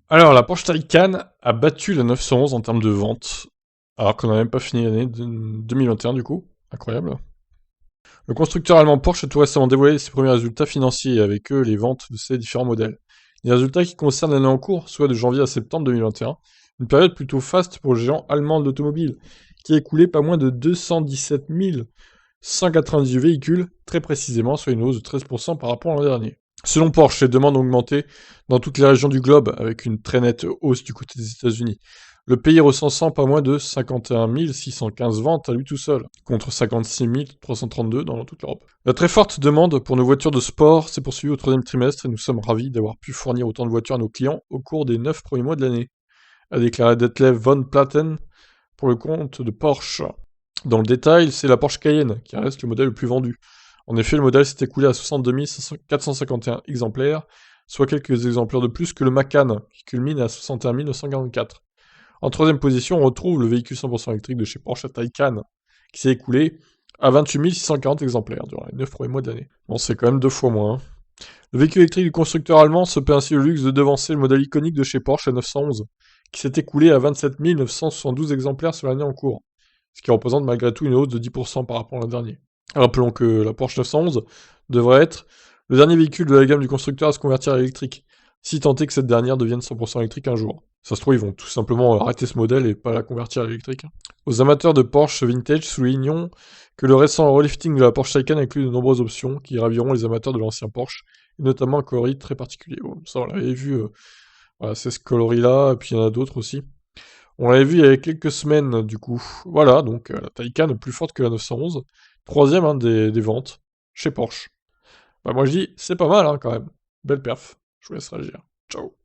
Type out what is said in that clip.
Alors, la Porsche Taycan a battu la 911 en termes de vente, alors qu'on n'a même pas fini l'année 2021 du coup. Incroyable. Le constructeur allemand Porsche a tout récemment dévoilé ses premiers résultats financiers et avec eux les ventes de ses différents modèles. Les résultats qui concernent l'année en cours, soit de janvier à septembre 2021, une période plutôt faste pour le géant allemand de l'automobile, qui a écoulé pas moins de 217 198 véhicules, très précisément, soit une hausse de 13% par rapport à l'an dernier. Selon Porsche, les demandes ont augmenté dans toutes les régions du globe, avec une très nette hausse du côté des États-Unis. Le pays recensant pas moins de 51 615 ventes à lui tout seul, contre 56 332 dans toute l'Europe. La très forte demande pour nos voitures de sport s'est poursuivie au troisième trimestre et nous sommes ravis d'avoir pu fournir autant de voitures à nos clients au cours des 9 premiers mois de l'année, a déclaré Detlef von Platen pour le compte de Porsche. Dans le détail, c'est la Porsche Cayenne qui reste le modèle le plus vendu. En effet, le modèle s'est écoulé à 62 451 exemplaires, soit quelques exemplaires de plus que le Macan, qui culmine à 61 944. En troisième position, on retrouve le véhicule 100% électrique de chez Porsche Taycan, qui s'est écoulé à 28 640 exemplaires durant les 9 premiers mois de l'année. Bon, c'est quand même 2 fois moins. Le véhicule électrique du constructeur allemand se paie ainsi le luxe de devancer le modèle iconique de chez Porsche, la 911, qui s'est écoulé à 27 972 exemplaires sur l'année en cours, ce qui représente malgré tout une hausse de 10% par rapport à l'an dernier. Rappelons que la Porsche 911 devrait être le dernier véhicule de la gamme du constructeur à se convertir à l'électrique, si tant est que cette dernière devienne 100% électrique un jour. Ça se trouve, ils vont tout simplement arrêter ce modèle et pas la convertir à l'électrique. Aux amateurs de Porsche vintage, soulignons que le récent relifting de la Porsche Taycan inclut de nombreuses options qui raviront les amateurs de l'ancien Porsche, et notamment un coloris très particulier. Bon, ça, on l'avait vu, voilà, c'est ce coloris-là, et puis il y en a d'autres aussi. On l'avait vu il y a quelques semaines, du coup. Voilà, donc la Taycan est plus forte que la 911. Troisième hein, des ventes chez Porsche. Bah moi je dis, c'est pas mal hein, quand même. Belle perf. Je vous laisse réagir. Ciao.